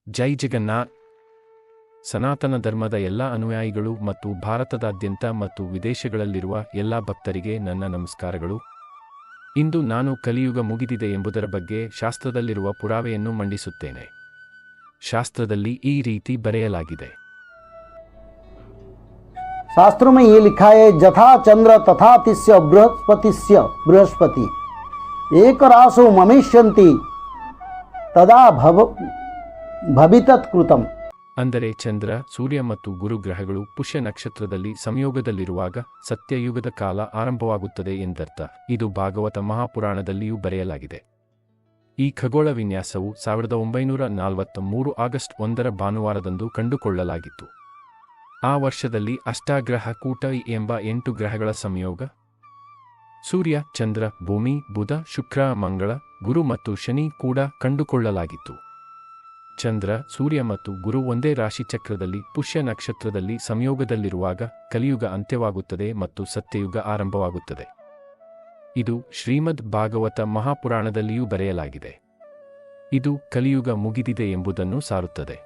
ಜೈ ಜಗನ್ನಾಥ್. ಸನಾತನ ಧರ್ಮದ ಎಲ್ಲ ಅನುಯಾಯಿಗಳು ಮತ್ತು ಭಾರತದಾದ್ಯಂತ ಮತ್ತು ವಿದೇಶಗಳಲ್ಲಿರುವ ಎಲ್ಲ ಭಕ್ತರಿಗೆ ನನ್ನ ನಮಸ್ಕಾರಗಳು. ಇಂದು ನಾನು ಕಲಿಯುಗ ಮುಗಿದಿದೆ ಎಂಬುದರ ಬಗ್ಗೆ ಶಾಸ್ತ್ರದಲ್ಲಿರುವ ಪುರಾವೆಯನ್ನು ಮಂಡಿಸುತ್ತೇನೆ. ಶಾಸ್ತ್ರದಲ್ಲಿ ಈ ರೀತಿ ಬರೆಯಲಾಗಿದೆ. शास्त्र में ये लिखा है, जथा चंद्र तथा तिस्य बृहस्पति एक रासो ममिष्यन्ति तदा भवितತ್ ಕೃತಂ. ಅಂದರೆ ಚಂದ್ರ, ಸೂರ್ಯ ಮತ್ತು ಗುರು ಗ್ರಹಗಳು ಪುಷ್ಯ ನಕ್ಷತ್ರದಲ್ಲಿ ಸಂಯೋಗದಲ್ಲಿರುವಾಗ ಸತ್ಯಯುಗದ ಕಾಲ ಆರಂಭವಾಗುತ್ತದೆ ಎಂದರ್ಥ. ಇದು ಭಾಗವತ ಮಹಾಪುರಾಣದಲ್ಲಿಯೂ ಬರೆಯಲಾಗಿದೆ. ಈ ಖಗೋಳ ವಿನ್ಯಾಸವು 1943 ಆಗಸ್ಟ್ 1 ಭಾನುವಾರದಂದು ಕಂಡುಕೊಳ್ಳಲಾಗಿತ್ತು. ಆ ವರ್ಷದಲ್ಲಿ ಅಷ್ಟಾಗ್ರಹ ಕೂಟ ಎಂಬ 8 ಗ್ರಹಗಳ ಸಂಯೋಗ ಸೂರ್ಯ, ಚಂದ್ರ, ಭೂಮಿ, ಬುಧ, ಶುಕ್ರ, ಮಂಗಳ, ಗುರು ಮತ್ತು ಶನಿ ಕೂಡ ಕಂಡುಕೊಳ್ಳಲಾಗಿತ್ತು. ಚಂದ್ರ, ಸೂರ್ಯ ಮತ್ತು ಗುರು ಒಂದೇ ರಾಶಿಚಕ್ರದಲ್ಲಿ ಪುಷ್ಯ ನಕ್ಷತ್ರದಲ್ಲಿ ಸಂಯೋಗದಲ್ಲಿರುವಾಗ ಕಲಿಯುಗ ಅಂತ್ಯವಾಗುತ್ತದೆ ಮತ್ತು ಸತ್ಯಯುಗ ಆರಂಭವಾಗುತ್ತದೆ. ಇದು ಶ್ರೀಮದ್ ಭಾಗವತ ಮಹಾಪುರಾಣದಲ್ಲಿಯೂ ಬರೆಯಲಾಗಿದೆ. ಇದು ಕಲಿಯುಗ ಮುಗಿದಿದೆ ಎಂಬುದನ್ನು ಸಾರುತ್ತದೆ.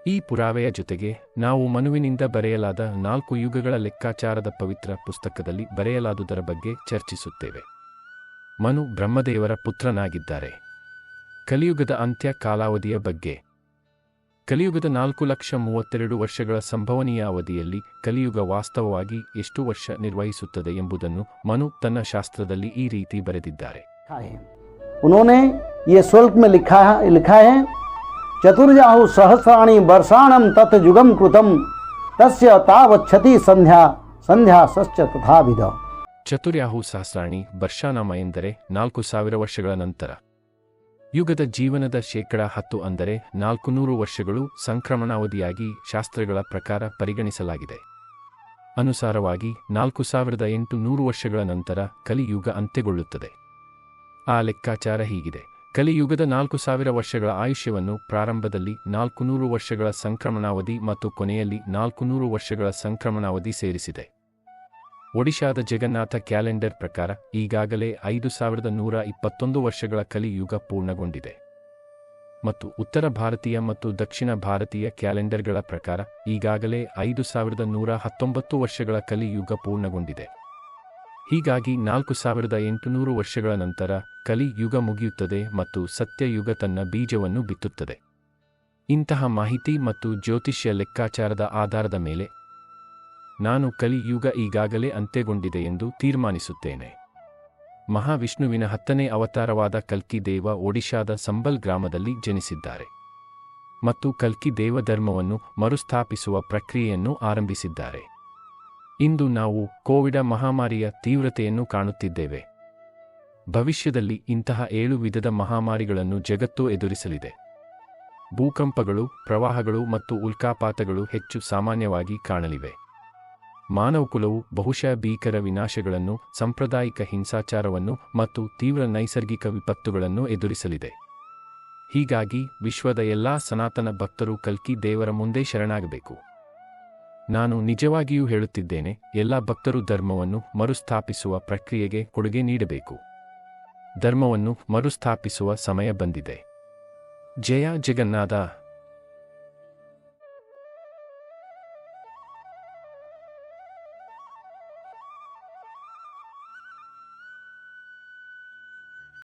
ಈ ಪುರಾವೆಯ ಜೊತೆಗೆ ನಾವು ಮನುವಿನಿಂದ ಬರೆಯಲಾದ 4 ಯುಗಗಳ ಲೆಕ್ಕಾಚಾರದ ಪವಿತ್ರ ಪುಸ್ತಕದಲ್ಲಿ ಬರೆಯಲಾದುದರ ಬಗ್ಗೆ ಚರ್ಚಿಸುತ್ತೇವೆ. ಮನು ಬ್ರಹ್ಮದೇವರ ಪುತ್ರನಾಗಿದ್ದಾರೆ. ಕಲಿಯುಗದ ಅಂತ್ಯ ಕಾಲಾವಧಿಯ ಬಗ್ಗೆ. ಕಲಿಯುಗದ 4,32 ವರ್ಷಗಳ ಸಂಭವನೀಯ ಅವಧಿಯಲ್ಲಿ ಕಲಿಯುಗ ವಾಸ್ತವವಾಗಿ ಎಷ್ಟು ವರ್ಷ ನಿರ್ವಹಿಸುತ್ತದೆ ಎಂಬುದನ್ನು ಮನು ತನ್ನ ಶಾಸ್ತ್ರದಲ್ಲಿ ಈ ರೀತಿ ಬರೆದಿದ್ದಾರೆ. उन्होंने ये श्लोक में लिखा है चतुर्जाहु सहस्राणि वर्षाणं तत् युगं कृतं तस्य तावच्छति संध्या सश्च तथाविध. ಚತುರ್ಯಾಹು ಸಹಸ್ರಾಣಿ ವರ್ಷಾನಾಮ ಎಂದರೆ 4,000 ವರ್ಷಗಳ ನಂತರ. ಯುಗದ ಜೀವನದ 10% ಅಂದರೆ 400 ವರ್ಷಗಳು ಸಂಕ್ರಮಣಾವಧಿಯಾಗಿ ಶಾಸ್ತ್ರಗಳ ಪ್ರಕಾರ ಪರಿಗಣಿಸಲಾಗಿದೆ. ಅನುಸಾರವಾಗಿ 4,800 ವರ್ಷಗಳ ನಂತರ ಕಲಿಯುಗ ಅಂತ್ಯಗೊಳ್ಳುತ್ತದೆ. ಆ ಲೆಕ್ಕಾಚಾರ ಹೀಗಿದೆ. ಕಲಿಯುಗದ 4,000 ವರ್ಷಗಳ ಆಯುಷ್ಯವನ್ನು ಪ್ರಾರಂಭದಲ್ಲಿ 400 ವರ್ಷಗಳ ಸಂಕ್ರಮಣಾವಧಿ ಮತ್ತು ಕೊನೆಯಲ್ಲಿ 400 ವರ್ಷಗಳ ಸಂಕ್ರಮಣಾವಧಿ ಸೇರಿಸಿದೆ. ಒಡಿಶಾದ ಜಗನ್ನಾಥ ಕ್ಯಾಲೆಂಡರ್ ಪ್ರಕಾರ ಈಗಾಗಲೇ 5,121 ವರ್ಷಗಳ ಕಲಿಯುಗ ಪೂರ್ಣಗೊಂಡಿದೆ ಮತ್ತು ಉತ್ತರ ಭಾರತೀಯ ಮತ್ತು ದಕ್ಷಿಣ ಭಾರತೀಯ ಕ್ಯಾಲೆಂಡರ್ಗಳ ಪ್ರಕಾರ ಈಗಾಗಲೇ 5,119 ವರ್ಷಗಳ ಕಲಿಯುಗ ಪೂರ್ಣಗೊಂಡಿದೆ. ಹೀಗಾಗಿ 4,800 ವರ್ಷಗಳ ನಂತರ ಕಲಿಯುಗ ಮುಗಿಯುತ್ತದೆ ಮತ್ತು ಸತ್ಯಯುಗ ತನ್ನ ಬೀಜವನ್ನು ಬಿತ್ತುತ್ತದೆ. ಇಂತಹ ಮಾಹಿತಿ ಮತ್ತು ಜ್ಯೋತಿಷ್ಯ ಲೆಕ್ಕಾಚಾರದ ಆಧಾರದ ಮೇಲೆ ನಾನು ಕಲಿಯುಗ ಈಗಾಗಲೇ ಅಂತ್ಯಗೊಂಡಿದೆ ಎಂದು ತೀರ್ಮಾನಿಸುತ್ತೇನೆ. ಮಹಾವಿಷ್ಣುವಿನ 10ನೇ ಅವತಾರವಾದ ಕಲ್ಕಿ ದೇವ ಒಡಿಶಾದ ಸಂಬಲ್ ಗ್ರಾಮದಲ್ಲಿ ಜನಿಸಿದ್ದಾರೆ ಮತ್ತು ಕಲ್ಕಿ ದೇವ ಧರ್ಮವನ್ನು ಮರುಸ್ಥಾಪಿಸುವ ಪ್ರಕ್ರಿಯೆಯನ್ನು ಆರಂಭಿಸಿದ್ದಾರೆ. ಇಂದು ನಾವು ಕೋವಿಡ್ ಮಹಾಮಾರಿಯ ತೀವ್ರತೆಯನ್ನು ಕಾಣುತ್ತಿದ್ದೇವೆ. ಭವಿಷ್ಯದಲ್ಲಿ ಇಂತಹ 7 ವಿಧದ ಮಹಾಮಾರಿಗಳನ್ನು ಜಗತ್ತು ಎದುರಿಸಲಿದೆ. ಭೂಕಂಪಗಳು, ಪ್ರವಾಹಗಳು ಮತ್ತು ಉಲ್ಕಾಪಾತಗಳು ಹೆಚ್ಚು ಸಾಮಾನ್ಯವಾಗಿ ಕಾಣಲಿವೆ. ಮಾನವಕುಲವು ಬಹುಶಃ ಭೀಕರ ವಿನಾಶಗಳನ್ನು, ಸಾಂಪ್ರದಾಯಿಕ ಹಿಂಸಾಚಾರವನ್ನು ಮತ್ತು ತೀವ್ರ ನೈಸರ್ಗಿಕ ವಿಪತ್ತುಗಳನ್ನು ಎದುರಿಸಲಿದೆ. ಹೀಗಾಗಿ ವಿಶ್ವದ ಎಲ್ಲಾ ಸನಾತನ ಭಕ್ತರು ಕಲ್ಕಿ ದೇವರ ಮುಂದೆ ಶರಣಾಗಬೇಕು. ನಾನು ನಿಜವಾಗಿಯೂ ಹೇಳುತ್ತಿದ್ದೇನೆ, ಎಲ್ಲ ಭಕ್ತರು ಧರ್ಮವನ್ನು ಮರುಸ್ಥಾಪಿಸುವ ಪ್ರಕ್ರಿಯೆಗೆ ಕೊಡುಗೆ ನೀಡಬೇಕು. ಧರ್ಮವನ್ನು ಮರುಸ್ಥಾಪಿಸುವ ಸಮಯ ಬಂದಿದೆ. ಜಯ ಜಗನ್ನಾಥ.